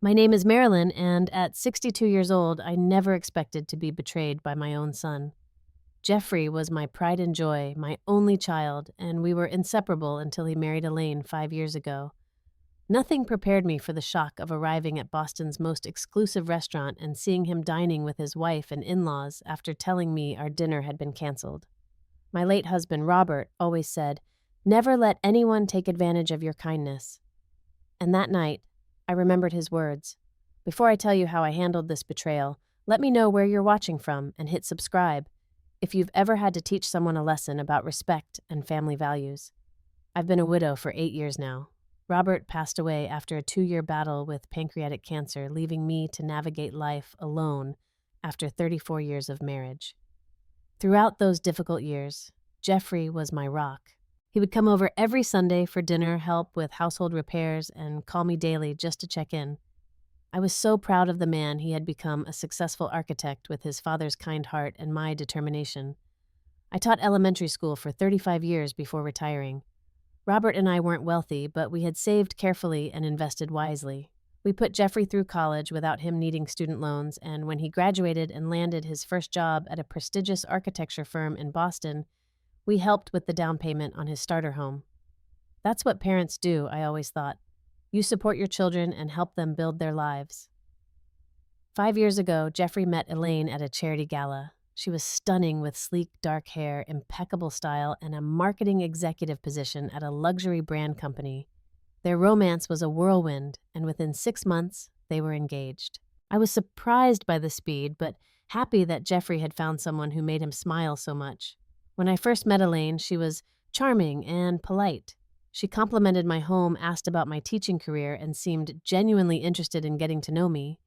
My name is Marilyn, and at 62 years old, I never expected to be betrayed by my own son. Jeffrey was my pride and joy, my only child, and we were inseparable until he married Elaine 5 years ago. Nothing prepared me for the shock of arriving at Boston's most exclusive restaurant and seeing him dining with his wife and in laws after telling me our dinner had been canceled. My late husband, Robert, always said, "Never let anyone take advantage of your kindness." And that night, I remembered his words. Before I tell you how I handled this betrayal, let me know where you're watching from and hit subscribe if you've ever had to teach someone a lesson about respect and family values. I've been a widow for 8 years now. Robert passed away after a 2-year battle with pancreatic cancer, leaving me to navigate life alone after 34 years of marriage. Throughout those difficult years, Jeffrey was my rock. He would come over every Sunday for dinner, help with household repairs, and call me daily just to check in. I was so proud of the man he had become, a successful architect with his father's kind heart and my determination. I taught elementary school for 35 years before retiring. Robert and I weren't wealthy, but we had saved carefully and invested wisely. We put Jeffrey through college without him needing student loans, and when he graduated and landed his first job at a prestigious architecture firm in Boston, we helped with the down payment on his starter home. That's what parents do, I always thought. You support your children and help them build their lives. 5 years ago, Jeffrey met Elaine at a charity gala. She was stunning with sleek, dark hair, impeccable style, and a marketing executive position at a luxury brand company. Their romance was a whirlwind, and within 6 months, they were engaged. I was surprised by the speed, but happy that Jeffrey had found someone who made him smile so much. When I first met Elaine, she was charming and polite. She complimented my home, asked about my teaching career, and seemed genuinely interested in getting to know me.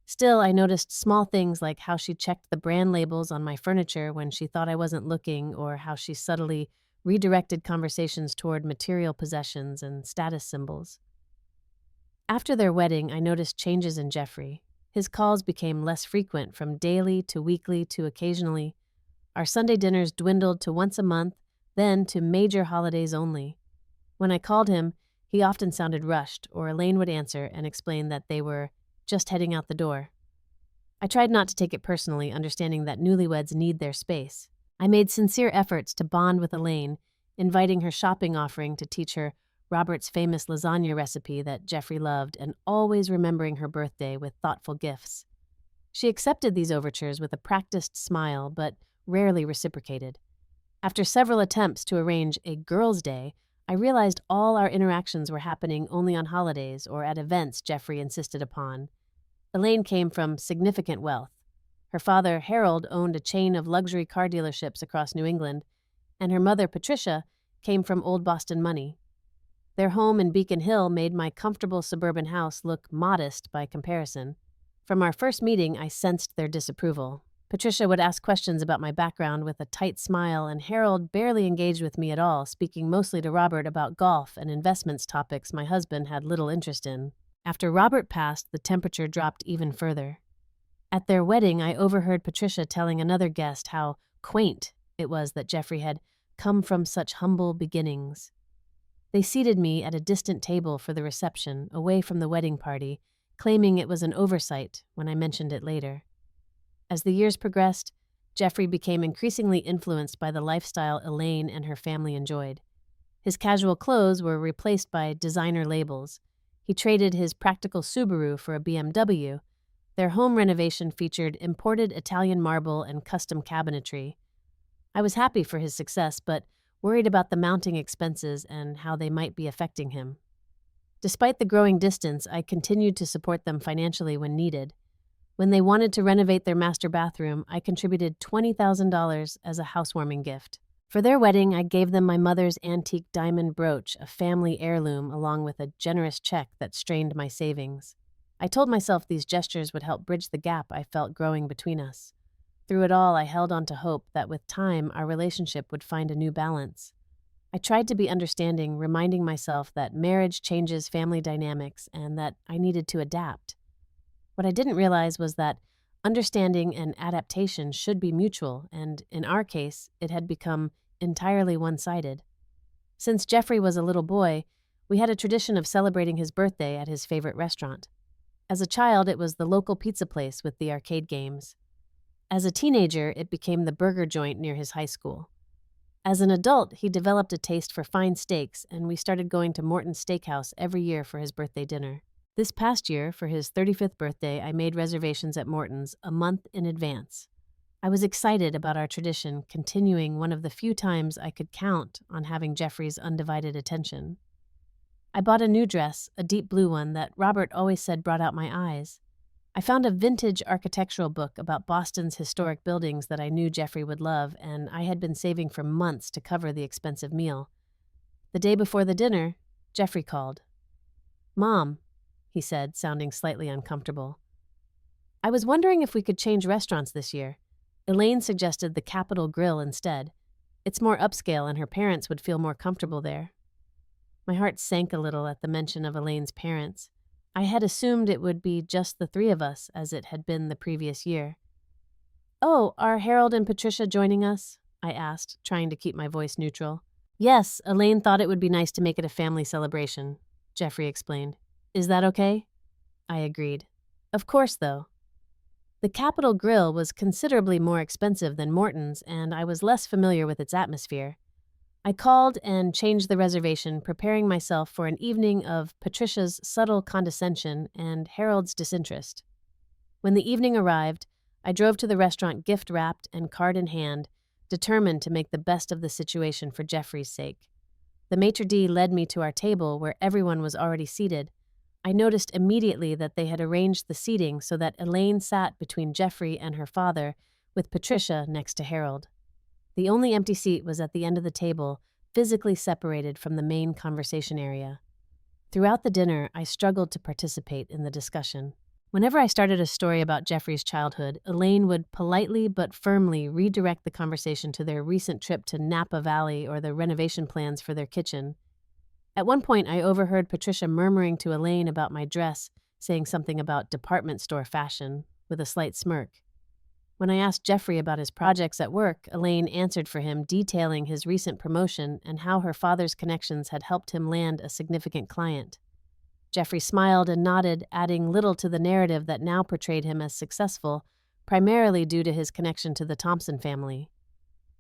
Still, I noticed small things like how she checked the brand labels on my furniture when she thought I wasn't looking, or how she subtly redirected conversations toward material possessions and status symbols. After their wedding, I noticed changes in Jeffrey. His calls became less frequent, from daily to weekly to occasionally. Our Sunday dinners dwindled to once a month, then to major holidays only. When I called him, he often sounded rushed, or Elaine would answer and explain that they were just heading out the door. I tried not to take it personally, understanding that newlyweds need their space. I made sincere efforts to bond with Elaine, inviting her shopping offering to teach her Robert's famous lasagna recipe that Jeffrey loved, and always remembering her birthday with thoughtful gifts. She accepted these overtures with a practiced smile, but rarely reciprocated. After several attempts to arrange a girls' day, I realized all our interactions were happening only on holidays or at events Jeffrey insisted upon. Elaine came from significant wealth. Her father, Harold, owned a chain of luxury car dealerships across New England, and her mother, Patricia, came from old Boston money. Their home in Beacon Hill made my comfortable suburban house look modest by comparison. From our first meeting, I sensed their disapproval. Patricia would ask questions about my background with a tight smile, and Harold barely engaged with me at all, speaking mostly to Robert about golf and investments, topics my husband had little interest in. After Robert passed, the temperature dropped even further. At their wedding, I overheard Patricia telling another guest how quaint it was that Jeffrey had come from such humble beginnings. They seated me at a distant table for the reception, away from the wedding party, claiming it was an oversight when I mentioned it later. As the years progressed, Jeffrey became increasingly influenced by the lifestyle Elaine and her family enjoyed. His casual clothes were replaced by designer labels. He traded his practical Subaru for a BMW. Their home renovation featured imported Italian marble and custom cabinetry. I was happy for his success, but worried about the mounting expenses and how they might be affecting him. Despite the growing distance, I continued to support them financially when needed. When they wanted to renovate their master bathroom, I contributed $20,000 as a housewarming gift. For their wedding, I gave them my mother's antique diamond brooch, a family heirloom, along with a generous check that strained my savings. I told myself these gestures would help bridge the gap I felt growing between us. Through it all, I held on to hope that with time, our relationship would find a new balance. I tried to be understanding, reminding myself that marriage changes family dynamics and that I needed to adapt. What I didn't realize was that understanding and adaptation should be mutual, and in our case, it had become entirely one-sided. Since Jeffrey was a little boy, we had a tradition of celebrating his birthday at his favorite restaurant. As a child, it was the local pizza place with the arcade games. As a teenager, it became the burger joint near his high school. As an adult, he developed a taste for fine steaks, and we started going to Morton's Steakhouse every year for his birthday dinner. This past year, for his 35th birthday, I made reservations at Morton's a month in advance. I was excited about our tradition continuing one of the few times I could count on having Jeffrey's undivided attention. I bought a new dress, a deep blue one that Robert always said brought out my eyes. I found a vintage architectural book about Boston's historic buildings that I knew Jeffrey would love, and I had been saving for months to cover the expensive meal. The day before the dinner, Jeffrey called. "Mom," he said, sounding slightly uncomfortable. "I was wondering if we could change restaurants this year. Elaine suggested the Capitol Grill instead. It's more upscale and her parents would feel more comfortable there." My heart sank a little at the mention of Elaine's parents. I had assumed it would be just the three of us, as it had been the previous year. "Oh, are Harold and Patricia joining us?" I asked, trying to keep my voice neutral. "Yes, Elaine thought it would be nice to make it a family celebration," Jeffrey explained. "Is that okay?" I agreed. "Of course, though." The Capitol Grill was considerably more expensive than Morton's, and I was less familiar with its atmosphere. I called and changed the reservation, preparing myself for an evening of Patricia's subtle condescension and Harold's disinterest. When the evening arrived, I drove to the restaurant gift-wrapped and card in hand, determined to make the best of the situation for Jeffrey's sake. The maitre d' led me to our table where everyone was already seated. I noticed immediately that they had arranged the seating so that Elaine sat between Jeffrey and her father, with Patricia next to Harold. The only empty seat was at the end of the table, physically separated from the main conversation area. Throughout the dinner, I struggled to participate in the discussion. Whenever I started a story about Jeffrey's childhood, Elaine would politely but firmly redirect the conversation to their recent trip to Napa Valley or the renovation plans for their kitchen. At one point, I overheard Patricia murmuring to Elaine about my dress, saying something about department store fashion, with a slight smirk. When I asked Jeffrey about his projects at work, Elaine answered for him, detailing his recent promotion and how her father's connections had helped him land a significant client. Jeffrey smiled and nodded, adding little to the narrative that now portrayed him as successful, primarily due to his connection to the Thompson family.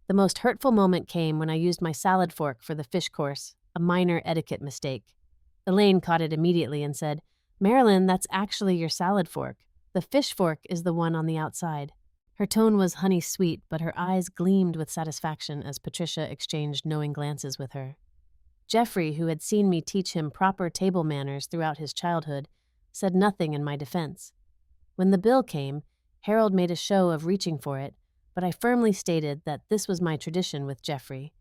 The most hurtful moment came when I used my salad fork for the fish course, a minor etiquette mistake. Elaine caught it immediately and said, "Marilyn, that's actually your salad fork. The fish fork is the one on the outside." Her tone was honey-sweet, but her eyes gleamed with satisfaction as Patricia exchanged knowing glances with her. Jeffrey, who had seen me teach him proper table manners throughout his childhood, said nothing in my defense. When the bill came, Harold made a show of reaching for it, but I firmly stated that this was my tradition with Jeffrey.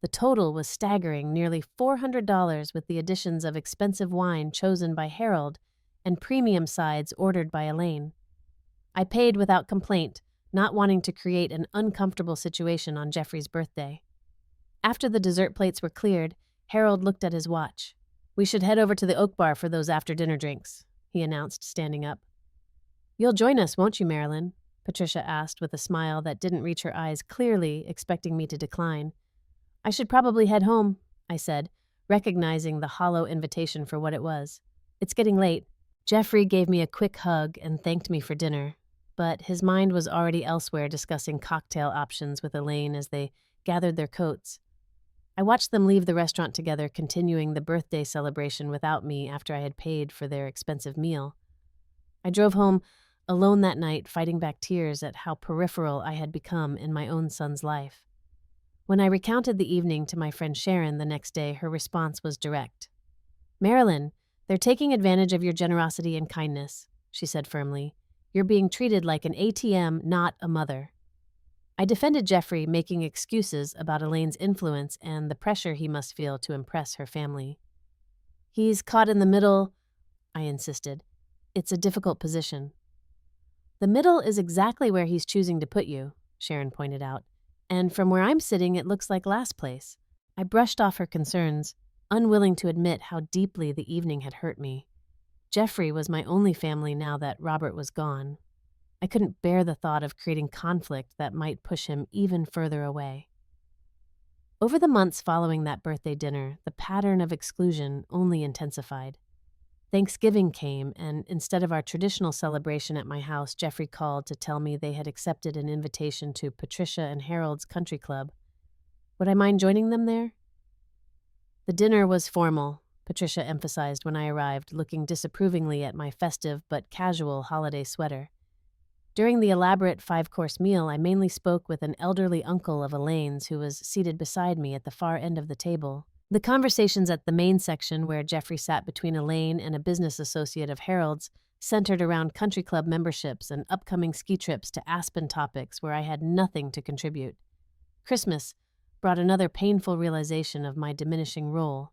The total was staggering, nearly $400 with the additions of expensive wine chosen by Harold and premium sides ordered by Elaine. I paid without complaint, not wanting to create an uncomfortable situation on Jeffrey's birthday. After the dessert plates were cleared, Harold looked at his watch. "We should head over to the Oak Bar for those after-dinner drinks," he announced, standing up. "You'll join us, won't you, Marilyn?" Patricia asked with a smile that didn't reach her eyes clearly, expecting me to decline. "I should probably head home," I said, recognizing the hollow invitation for what it was. "It's getting late." Jeffrey gave me a quick hug and thanked me for dinner, but his mind was already elsewhere discussing cocktail options with Elaine as they gathered their coats. I watched them leave the restaurant together, continuing the birthday celebration without me after I had paid for their expensive meal. I drove home alone that night, fighting back tears at how peripheral I had become in my own son's life. When I recounted the evening to my friend Sharon the next day, her response was direct. "Marilyn, they're taking advantage of your generosity and kindness," she said firmly. "You're being treated like an ATM, not a mother." I defended Jeffrey, making excuses about Elaine's influence and the pressure he must feel to impress her family. "He's caught in the middle," I insisted. "It's a difficult position." "The middle is exactly where he's choosing to put you," Sharon pointed out. "And from where I'm sitting, it looks like last place." I brushed off her concerns, unwilling to admit how deeply the evening had hurt me. Jeffrey was my only family now that Robert was gone. I couldn't bear the thought of creating conflict that might push him even further away. Over the months following that birthday dinner, the pattern of exclusion only intensified. Thanksgiving came, and instead of our traditional celebration at my house, Jeffrey called to tell me they had accepted an invitation to Patricia and Harold's country club. Would I mind joining them there? The dinner was formal, Patricia emphasized when I arrived, looking disapprovingly at my festive but casual holiday sweater. During the elaborate five-course meal, I mainly spoke with an elderly uncle of Elaine's who was seated beside me at the far end of the table. The conversations at the main section, where Jeffrey sat between Elaine and a business associate of Harold's, centered around country club memberships and upcoming ski trips to Aspen topics where I had nothing to contribute. Christmas brought another painful realization of my diminishing role.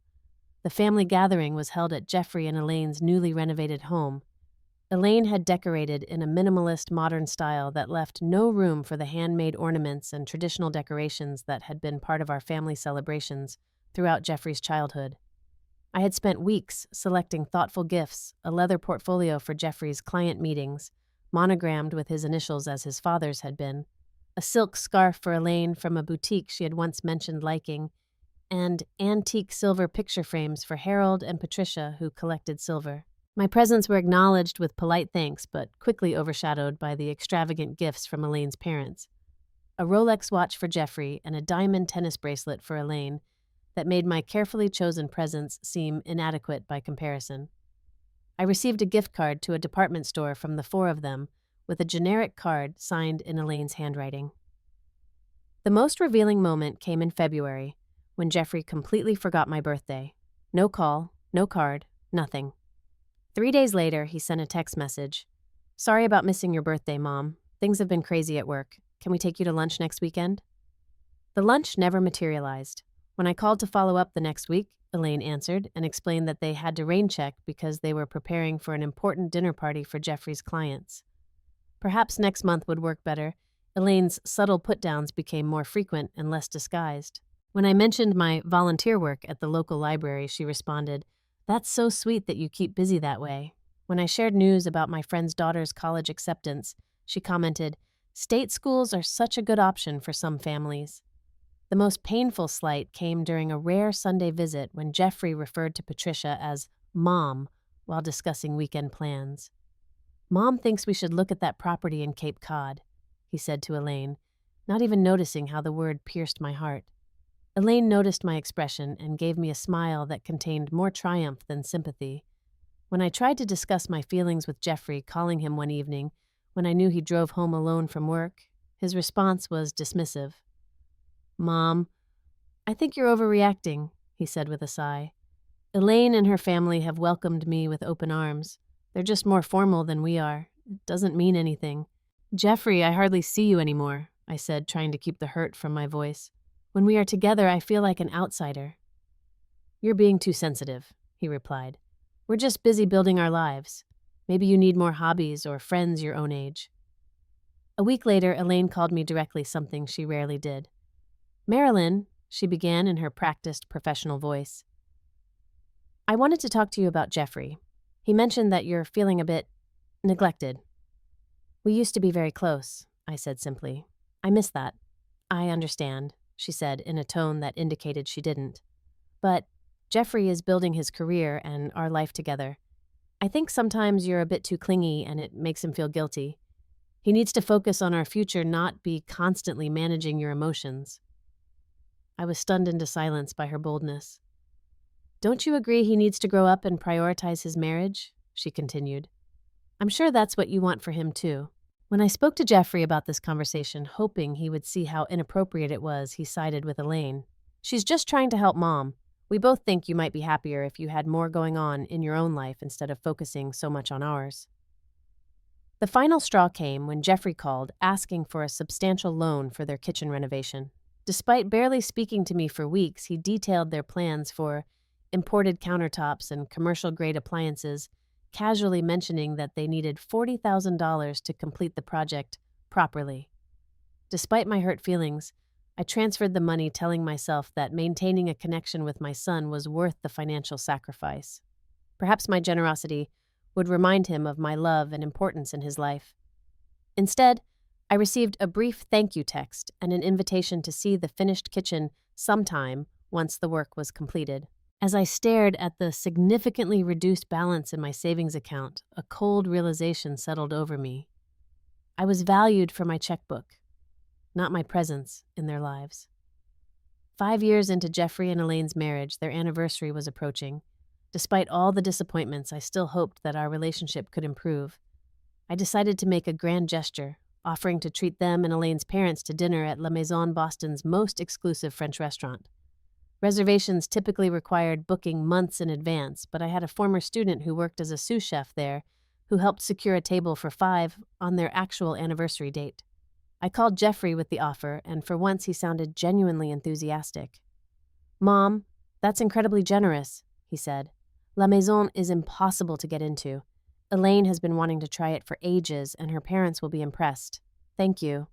The family gathering was held at Jeffrey and Elaine's newly renovated home. Elaine had decorated in a minimalist modern style that left no room for the handmade ornaments and traditional decorations that had been part of our family celebrations throughout Jeffrey's childhood. I had spent weeks selecting thoughtful gifts, a leather portfolio for Jeffrey's client meetings, monogrammed with his initials as his father's had been, a silk scarf for Elaine from a boutique she had once mentioned liking, and antique silver picture frames for Harold and Patricia, who collected silver. My presents were acknowledged with polite thanks, but quickly overshadowed by the extravagant gifts from Elaine's parents. A Rolex watch for Jeffrey and a diamond tennis bracelet for Elaine that made my carefully chosen presents seem inadequate by comparison. I received a gift card to a department store from the four of them, with a generic card signed in Elaine's handwriting. The most revealing moment came in February, when Jeffrey completely forgot my birthday. No call, no card, nothing. 3 days later, he sent a text message. "Sorry about missing your birthday, Mom. Things have been crazy at work. Can we take you to lunch next weekend?" The lunch never materialized. When I called to follow up the next week, Elaine answered and explained that they had to rain check because they were preparing for an important dinner party for Jeffrey's clients. Perhaps next month would work better. Elaine's subtle put-downs became more frequent and less disguised. When I mentioned my volunteer work at the local library, she responded, "That's so sweet that you keep busy that way." When I shared news about my friend's daughter's college acceptance, she commented, "State schools are such a good option for some families." The most painful slight came during a rare Sunday visit when Jeffrey referred to Patricia as Mom while discussing weekend plans. "Mom thinks we should look at that property in Cape Cod," he said to Elaine, not even noticing how the word pierced my heart. Elaine noticed my expression and gave me a smile that contained more triumph than sympathy. When I tried to discuss my feelings with Jeffrey, calling him one evening, when I knew he drove home alone from work, his response was dismissive. "Mom, I think you're overreacting," he said with a sigh. "Elaine and her family have welcomed me with open arms. They're just more formal than we are. It doesn't mean anything." "Jeffrey, I hardly see you anymore," I said, trying to keep the hurt from my voice. "When we are together, I feel like an outsider." "You're being too sensitive," he replied. "We're just busy building our lives. Maybe you need more hobbies or friends your own age." A week later, Elaine called me directly, something she rarely did. "Marilyn," she began in her practiced professional voice, "I wanted to talk to you about Jeffrey. He mentioned that you're feeling a bit neglected." "We used to be very close," I said simply. "I miss that." "I understand," she said in a tone that indicated she didn't. "But Jeffrey is building his career and our life together. I think sometimes you're a bit too clingy and it makes him feel guilty. He needs to focus on our future, not be constantly managing your emotions." I was stunned into silence by her boldness. "Don't you agree he needs to grow up and prioritize his marriage?" she continued. "I'm sure that's what you want for him too." When I spoke to Jeffrey about this conversation, hoping he would see how inappropriate it was, he sided with Elaine. "She's just trying to help Mom. We both think you might be happier if you had more going on in your own life instead of focusing so much on ours." The final straw came when Jeffrey called, asking for a substantial loan for their kitchen renovation. Despite barely speaking to me for weeks, he detailed their plans for imported countertops and commercial-grade appliances, casually mentioning that they needed $40,000 to complete the project properly. Despite my hurt feelings, I transferred the money, telling myself that maintaining a connection with my son was worth the financial sacrifice. Perhaps my generosity would remind him of my love and importance in his life. Instead, I received a brief thank you text and an invitation to see the finished kitchen sometime once the work was completed. As I stared at the significantly reduced balance in my savings account, a cold realization settled over me. I was valued for my checkbook, not my presence in their lives. 5 years into Jeffrey and Elaine's marriage, their anniversary was approaching. Despite all the disappointments, I still hoped that our relationship could improve. I decided to make a grand gesture, offering to treat them and Elaine's parents to dinner at La Maison, Boston's most exclusive French restaurant. Reservations typically required booking months in advance, but I had a former student who worked as a sous chef there who helped secure a table for 5 on their actual anniversary date. I called Jeffrey with the offer, and for once he sounded genuinely enthusiastic. "Mom, that's incredibly generous," he said. "La Maison is impossible to get into. Elaine has been wanting to try it for ages, and her parents will be impressed. Thank you."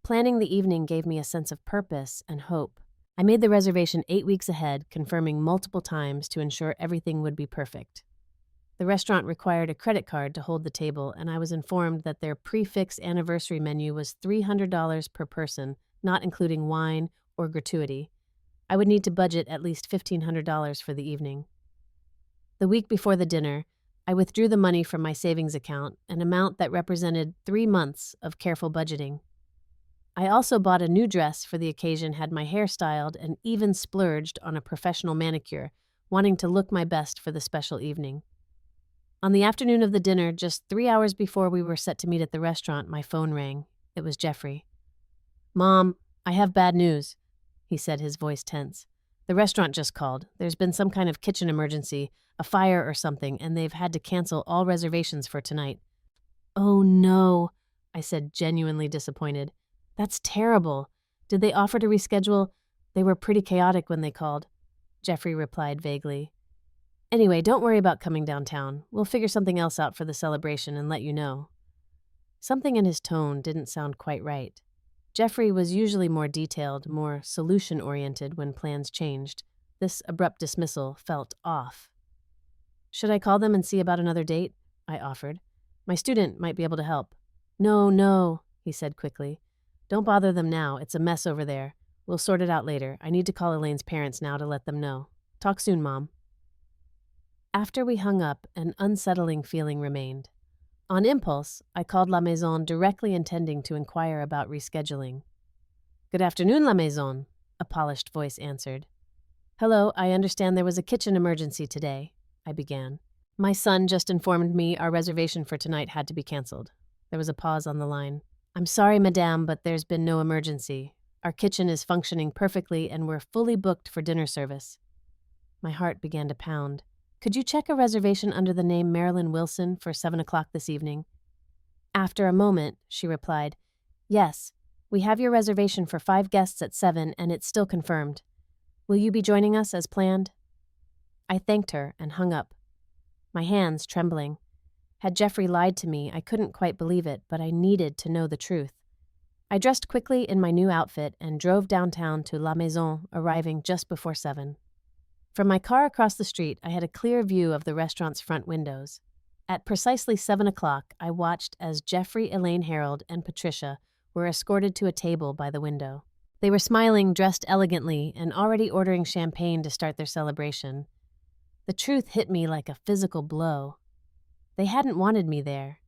Planning the evening gave me a sense of purpose and hope. I made the reservation 8 weeks ahead, confirming multiple times to ensure everything would be perfect. The restaurant required a credit card to hold the table, and I was informed that their prix-fixe anniversary menu was $300 per person, not including wine or gratuity. I would need to budget at least $1,500 for the evening. The week before the dinner, I withdrew the money from my savings account, an amount that represented 3 months of careful budgeting. I also bought a new dress for the occasion, had my hair styled, and even splurged on a professional manicure, wanting to look my best for the special evening. On the afternoon of the dinner, just 3 hours before we were set to meet at the restaurant, my phone rang. It was Jeffrey. "Mom, I have bad news," he said, his voice tense. "The restaurant just called. There's been some kind of kitchen emergency, a fire or something, and they've had to cancel all reservations for tonight." "Oh no," I said, genuinely disappointed. "That's terrible. Did they offer to reschedule? They were pretty chaotic when they called." Jeffrey replied vaguely. "Anyway, don't worry about coming downtown. We'll figure something else out for the celebration and let you know." Something in his tone didn't sound quite right. Jeffrey was usually more detailed, more solution-oriented when plans changed. This abrupt dismissal felt off. "Should I call them and see about another date?" I offered. "My student might be able to help." No, he said quickly. "Don't bother them now. It's a mess over there. We'll sort it out later. I need to call Elaine's parents now to let them know. Talk soon, Mom." After we hung up, an unsettling feeling remained. On impulse, I called La Maison, directly intending to inquire about rescheduling. "Good afternoon, La Maison," a polished voice answered. "Hello, I understand there was a kitchen emergency today," I began. "My son just informed me our reservation for tonight had to be canceled." There was a pause on the line. "I'm sorry, madame, but there's been no emergency. Our kitchen is functioning perfectly and we're fully booked for dinner service." My heart began to pound. "Could you check a reservation under the name Marilyn Wilson for 7 o'clock this evening?" After a moment, she replied, "Yes, we have your reservation for 5 guests at 7 and it's still confirmed. Will you be joining us as planned?" I thanked her and hung up, my hands trembling. Had Jeffrey lied to me, I couldn't quite believe it, but I needed to know the truth. I dressed quickly in my new outfit and drove downtown to La Maison, arriving just before 7. From my car across the street, I had a clear view of the restaurant's front windows. At precisely 7 o'clock, I watched as Jeffrey, Elaine Harold, and Patricia were escorted to a table by the window. They were smiling, dressed elegantly, and already ordering champagne to start their celebration. The truth hit me like a physical blow. They hadn't wanted me there.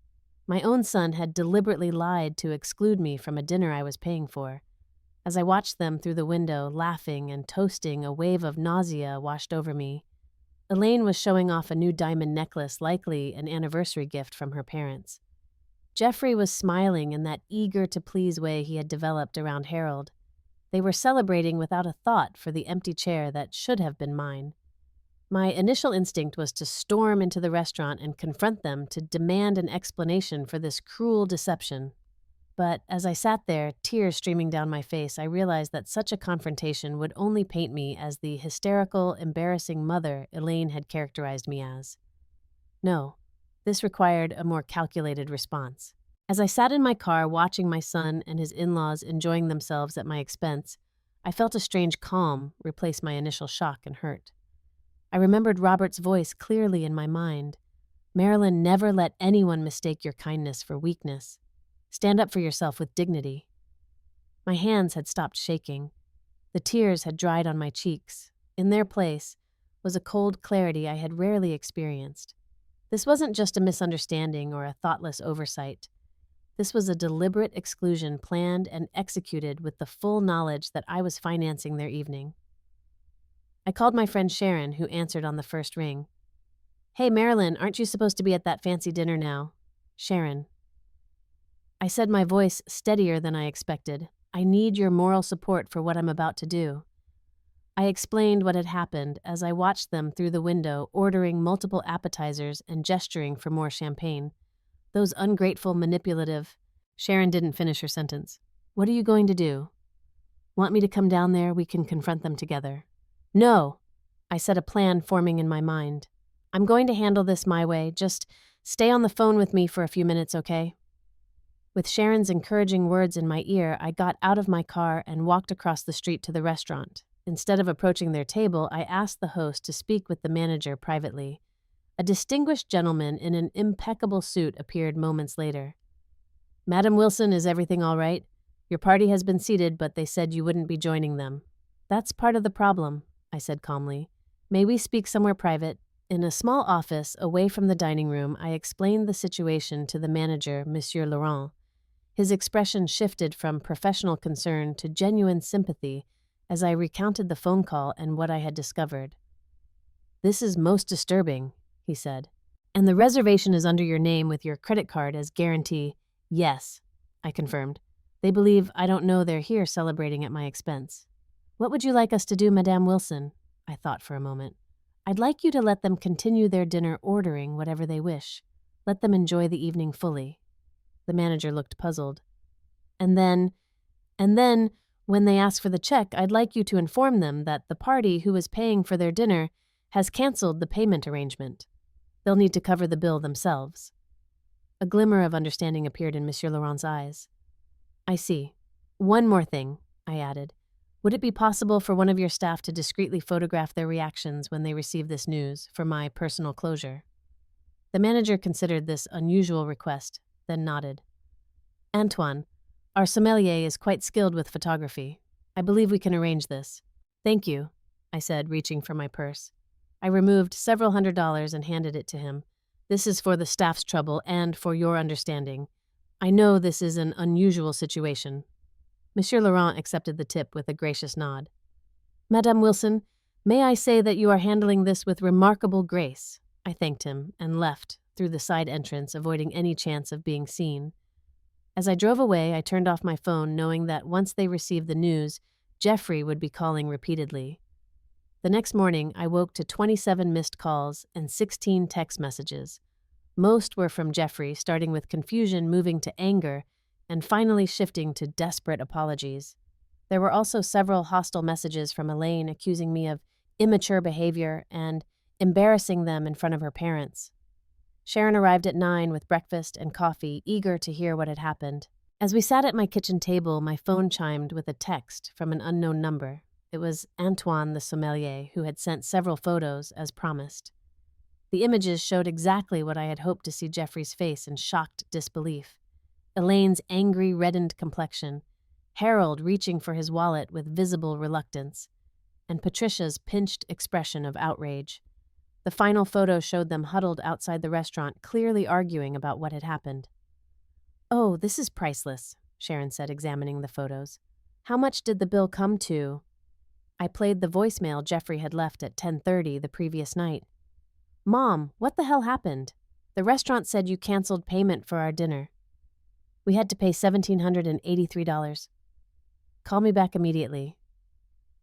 My own son had deliberately lied to exclude me from a dinner I was paying for. As I watched them through the window, laughing and toasting, a wave of nausea washed over me. Elaine was showing off a new diamond necklace, likely an anniversary gift from her parents. Jeffrey was smiling in that eager-to-please way he had developed around Harold. They were celebrating without a thought for the empty chair that should have been mine. My initial instinct was to storm into the restaurant and confront them, to demand an explanation for this cruel deception. But as I sat there, tears streaming down my face, I realized that such a confrontation would only paint me as the hysterical, embarrassing mother Elaine had characterized me as. No, this required a more calculated response. As I sat in my car watching my son and his in-laws enjoying themselves at my expense, I felt a strange calm replace my initial shock and hurt. I remembered Robert's voice clearly in my mind. "Marilyn, never let anyone mistake your kindness for weakness. Stand up for yourself with dignity." My hands had stopped shaking. The tears had dried on my cheeks. In their place, was a cold clarity I had rarely experienced. This wasn't just a misunderstanding or a thoughtless oversight. This was a deliberate exclusion planned and executed with the full knowledge that I was financing their evening. I called my friend Sharon, who answered on the first ring. "Hey, Marilyn, aren't you supposed to be at that fancy dinner now?" Sharon. I said, my voice steadier than I expected. "I need your moral support for what I'm about to do." I explained what had happened as I watched them through the window, ordering multiple appetizers and gesturing for more champagne. Those ungrateful, manipulative... Sharon didn't finish her sentence. "What are you going to do? Want me to come down there? We can confront them together." "No," I said, a plan forming in my mind. "I'm going to handle this my way. Just stay on the phone with me for a few minutes, okay?" With Sharon's encouraging words in my ear, I got out of my car and walked across the street to the restaurant. Instead of approaching their table, I asked the host to speak with the manager privately. A distinguished gentleman in an impeccable suit appeared moments later. "Madam Wilson, is everything all right? Your party has been seated, but they said you wouldn't be joining them." "That's part of the problem," I said calmly. "May we speak somewhere private?" In a small office away from the dining room, I explained the situation to the manager, Monsieur Laurent. His expression shifted from professional concern to genuine sympathy as I recounted the phone call and what I had discovered. "This is most disturbing," he said. "And the reservation is under your name with your credit card as guarantee." "Yes," I confirmed. "They believe I don't know they're here celebrating at my expense." "What would you like us to do, Madame Wilson?" I thought for a moment. "I'd like you to let them continue their dinner ordering whatever they wish. Let them enjoy the evening fully." The manager looked puzzled. And then, when they ask for the check, I'd like you to inform them that the party who is paying for their dinner has canceled the payment arrangement. They'll need to cover the bill themselves." A glimmer of understanding appeared in Monsieur Laurent's eyes. "I see. One more thing," I added. "Would it be possible for one of your staff to discreetly photograph their reactions when they receive this news for my personal closure?" The manager considered this unusual request, then nodded. "Antoine, our sommelier is quite skilled with photography. I believe we can arrange this." "Thank you," I said, reaching for my purse. I removed several $100s and handed it to him. "This is for the staff's trouble and for your understanding. I know this is an unusual situation." Monsieur Laurent accepted the tip with a gracious nod. "Madame Wilson, may I say that you are handling this with remarkable grace." I thanked him and left through the side entrance, avoiding any chance of being seen. As I drove away, I turned off my phone, knowing that once they received the news, Jeffrey would be calling repeatedly. The next morning, I woke to 27 missed calls and 16 text messages. Most were from Jeffrey, starting with confusion, moving to anger, and finally shifting to desperate apologies. There were also several hostile messages from Elaine accusing me of immature behavior and embarrassing them in front of her parents. Sharon arrived at 9 with breakfast and coffee, eager to hear what had happened. As we sat at my kitchen table, my phone chimed with a text from an unknown number. It was Antoine, the sommelier, who had sent several photos, as promised. The images showed exactly what I had hoped to see Jeffrey's face in shocked disbelief. Elaine's angry, reddened complexion, Harold reaching for his wallet with visible reluctance, and Patricia's pinched expression of outrage. The final photo showed them huddled outside the restaurant, clearly arguing about what had happened. "Oh, this is priceless," Sharon said, examining the photos. "How much did the bill come to?" I played the voicemail Jeffrey had left at 10:30 the previous night. "Mom, what the hell happened? The restaurant said you canceled payment for our dinner. We had to pay $1,783. Call me back immediately."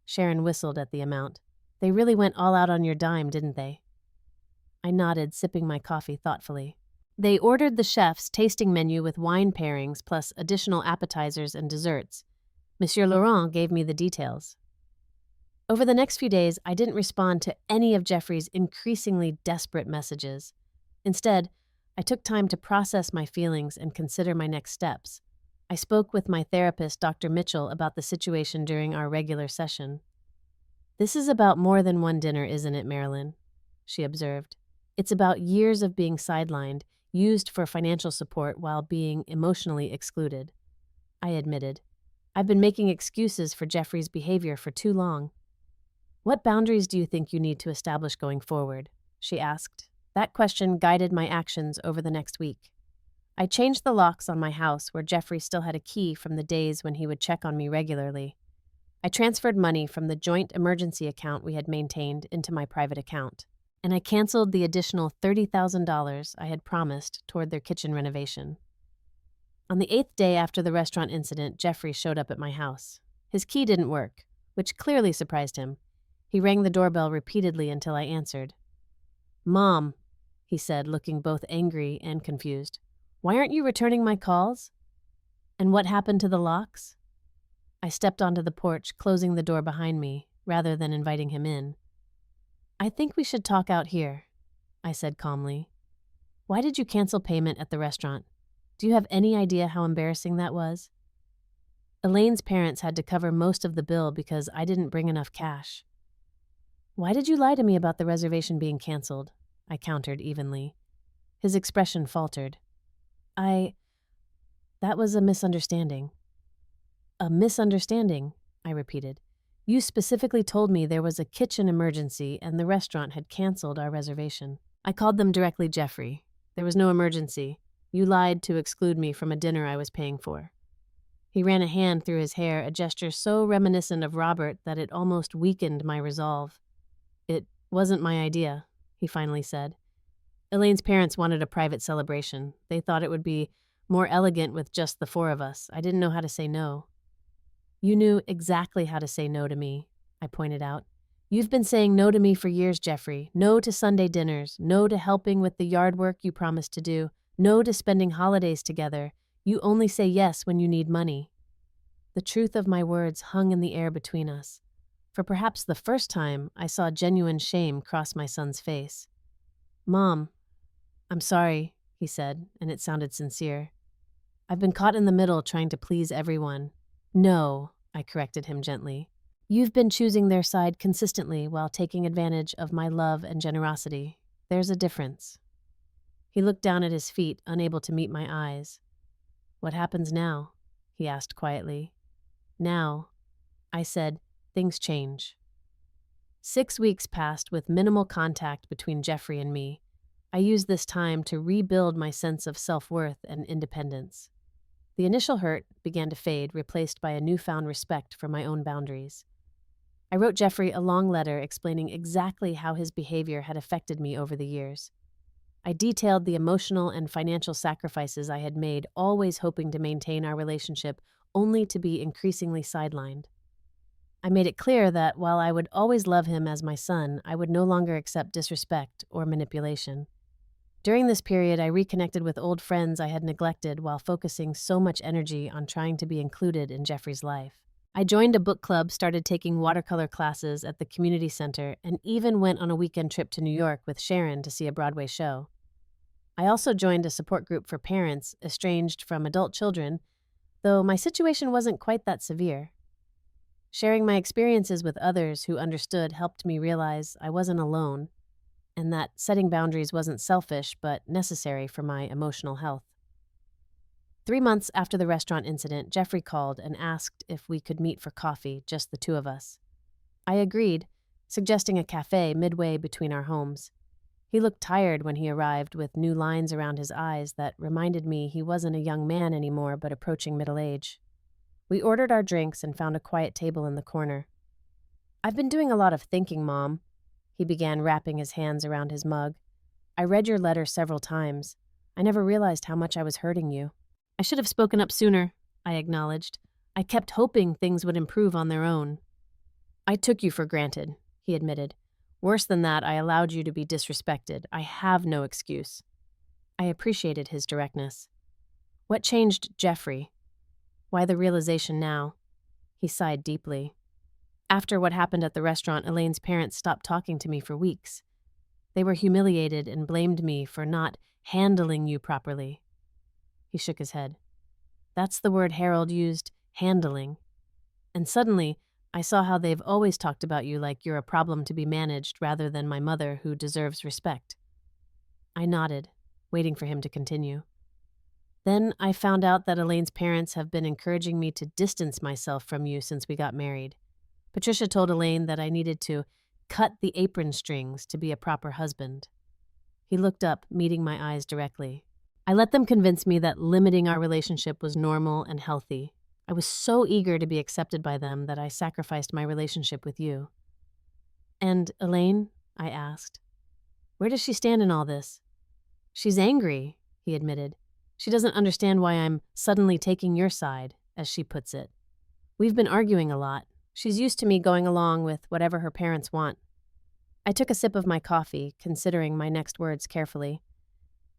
Sharon whistled at the amount. "They really went all out on your dime, didn't they?" I nodded, sipping my coffee thoughtfully. "They ordered the chef's tasting menu with wine pairings plus additional appetizers and desserts. Monsieur Laurent gave me the details." Over the next few days, I didn't respond to any of Jeffrey's increasingly desperate messages. Instead, I took time to process my feelings and consider my next steps. I spoke with my therapist, Dr. Mitchell, about the situation during our regular session. "This is about more than one dinner, isn't it, Marilyn?" she observed. "It's about years of being sidelined, used for financial support while being emotionally excluded." I admitted. "I've been making excuses for Jeffrey's behavior for too long." What boundaries do you think you need to establish going forward? She asked. That question guided my actions over the next week. I changed the locks on my house where Jeffrey still had a key from the days when he would check on me regularly. I transferred money from the joint emergency account we had maintained into my private account, and I canceled the additional $30,000 I had promised toward their kitchen renovation. On the 8th day after the restaurant incident, Jeffrey showed up at my house. His key didn't work, which clearly surprised him. He rang the doorbell repeatedly until I answered. "Mom," he said, looking both angry and confused. "Why aren't you returning my calls? And what happened to the locks?" I stepped onto the porch, closing the door behind me, rather than inviting him in. "I think we should talk out here," I said calmly. "Why did you cancel payment at the restaurant? Do you have any idea how embarrassing that was?" Elaine's parents had to cover most of the bill because I didn't bring enough cash. "Why did you lie to me about the reservation being canceled?" I countered evenly. His expression faltered. That was a misunderstanding." "A misunderstanding," I repeated. "You specifically told me there was a kitchen emergency and the restaurant had canceled our reservation." I called them directly Jeffrey. "There was no emergency. You lied to exclude me from a dinner I was paying for." He ran a hand through his hair, a gesture so reminiscent of Robert that it almost weakened my resolve. "It wasn't my idea," he finally said. "Elaine's parents wanted a private celebration. They thought it would be more elegant with just the four of us. I didn't know how to say no." "You knew exactly how to say no to me," I pointed out. "You've been saying no to me for years, Jeffrey. No to Sunday dinners. No to helping with the yard work you promised to do. No to spending holidays together. You only say yes when you need money." The truth of my words hung in the air between us. For perhaps the first time, I saw genuine shame cross my son's face. "Mom, I'm sorry," he said, and it sounded sincere. "I've been caught in the middle trying to please everyone." "No," I corrected him gently. "You've been choosing their side consistently while taking advantage of my love and generosity. There's a difference." He looked down at his feet, unable to meet my eyes. "What happens now?" he asked quietly. "Now," I said, "things change." 6 weeks passed with minimal contact between Jeffrey and me. I used this time to rebuild my sense of self-worth and independence. The initial hurt began to fade, replaced by a newfound respect for my own boundaries. I wrote Jeffrey a long letter explaining exactly how his behavior had affected me over the years. I detailed the emotional and financial sacrifices I had made, always hoping to maintain our relationship, only to be increasingly sidelined. I made it clear that while I would always love him as my son, I would no longer accept disrespect or manipulation. During this period, I reconnected with old friends I had neglected while focusing so much energy on trying to be included in Jeffrey's life. I joined a book club, started taking watercolor classes at the community center, and even went on a weekend trip to New York with Sharon to see a Broadway show. I also joined a support group for parents estranged from adult children, though my situation wasn't quite that severe. Sharing my experiences with others who understood helped me realize I wasn't alone, and that setting boundaries wasn't selfish but necessary for my emotional health. 3 months after the restaurant incident, Jeffrey called and asked if we could meet for coffee, just the two of us. I agreed, suggesting a cafe midway between our homes. He looked tired when he arrived, with new lines around his eyes that reminded me he wasn't a young man anymore but approaching middle age. We ordered our drinks and found a quiet table in the corner. "I've been doing a lot of thinking, Mom," he began, wrapping his hands around his mug. "I read your letter several times. I never realized how much I was hurting you." "I should have spoken up sooner," I acknowledged. "I kept hoping things would improve on their own." "I took you for granted," he admitted. "Worse than that, I allowed you to be disrespected. I have no excuse." I appreciated his directness. "What changed Jeffrey? Why the realization now?" He sighed deeply. "After what happened at the restaurant, Elaine's parents stopped talking to me for weeks. They were humiliated and blamed me for not handling you properly." He shook his head. "That's the word Harold used, handling. And suddenly, I saw how they've always talked about you like you're a problem to be managed rather than my mother who deserves respect." I nodded, waiting for him to continue. "Then I found out that Elaine's parents have been encouraging me to distance myself from you since we got married. Patricia told Elaine that I needed to cut the apron strings to be a proper husband. He looked up, meeting my eyes directly. I let them convince me that limiting our relationship was normal and healthy. I was so eager to be accepted by them that I sacrificed my relationship with you. And Elaine? I asked. Where does she stand in all this? She's angry, he admitted. She doesn't understand why I'm suddenly taking your side, as she puts it. We've been arguing a lot. She's used to me going along with whatever her parents want. I took a sip of my coffee, considering my next words carefully.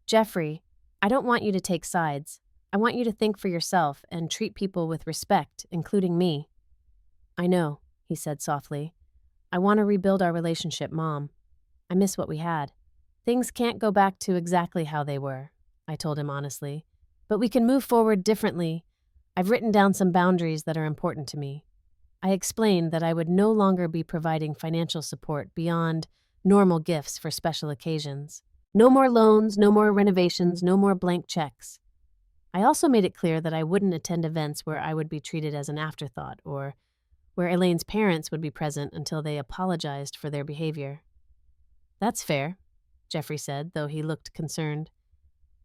Jeffrey, I don't want you to take sides. I want you to think for yourself and treat people with respect, including me. I know, he said softly. I want to rebuild our relationship, Mom. I miss what we had. Things can't go back to exactly how they were, I told him honestly. But we can move forward differently. I've written down some boundaries that are important to me. I explained that I would no longer be providing financial support beyond normal gifts for special occasions. No more loans, no more renovations, no more blank checks. I also made it clear that I wouldn't attend events where I would be treated as an afterthought or where Elaine's parents would be present until they apologized for their behavior. That's fair, Jeffrey said, though he looked concerned.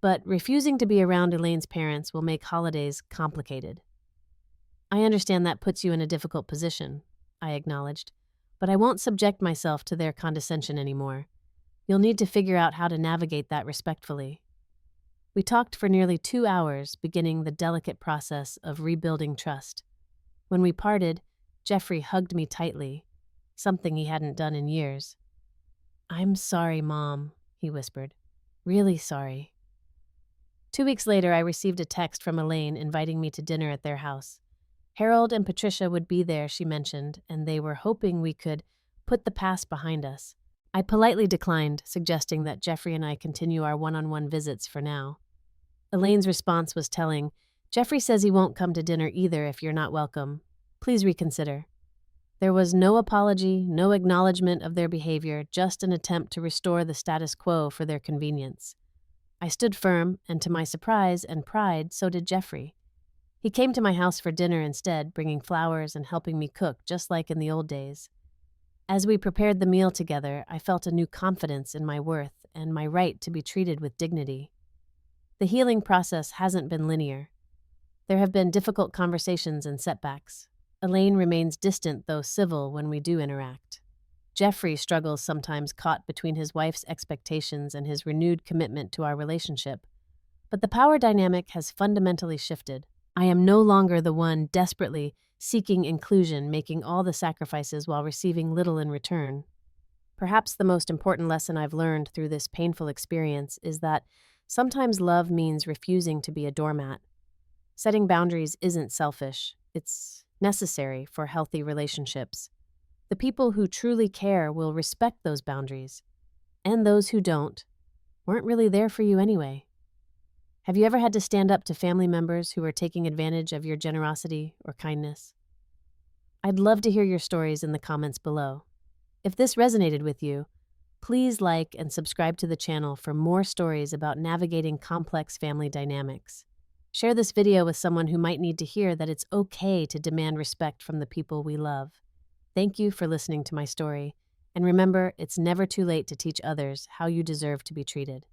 But refusing to be around Elaine's parents will make holidays complicated. I understand that puts you in a difficult position, I acknowledged, but I won't subject myself to their condescension anymore. You'll need to figure out how to navigate that respectfully. We talked for nearly 2 hours, beginning the delicate process of rebuilding trust. When we parted, Jeffrey hugged me tightly, something he hadn't done in years. I'm sorry, Mom, he whispered. Really sorry. 2 weeks later, I received a text from Elaine inviting me to dinner at their house. Harold and Patricia would be there, she mentioned, and they were hoping we could put the past behind us. I politely declined, suggesting that Jeffrey and I continue our one-on-one visits for now. Elaine's response was telling. Jeffrey says he won't come to dinner either if you're not welcome. Please reconsider. There was no apology, no acknowledgement of their behavior, just an attempt to restore the status quo for their convenience. I stood firm, and to my surprise and pride, so did Jeffrey. He came to my house for dinner instead, bringing flowers and helping me cook, just like in the old days. As we prepared the meal together, I felt a new confidence in my worth and my right to be treated with dignity. The healing process hasn't been linear. There have been difficult conversations and setbacks. Elaine remains distant, though civil, when we do interact. Jeffrey struggles sometimes, caught between his wife's expectations and his renewed commitment to our relationship. But the power dynamic has fundamentally shifted. I am no longer the one desperately seeking inclusion, making all the sacrifices while receiving little in return. Perhaps the most important lesson I've learned through this painful experience is that sometimes love means refusing to be a doormat. Setting boundaries isn't selfish. It's necessary for healthy relationships. The people who truly care will respect those boundaries, and those who don't weren't really there for you anyway. Have you ever had to stand up to family members who are taking advantage of your generosity or kindness? I'd love to hear your stories in the comments below. If this resonated with you, please like and subscribe to the channel for more stories about navigating complex family dynamics. Share this video with someone who might need to hear that it's okay to demand respect from the people we love. Thank you for listening to my story, and remember, it's never too late to teach others how you deserve to be treated.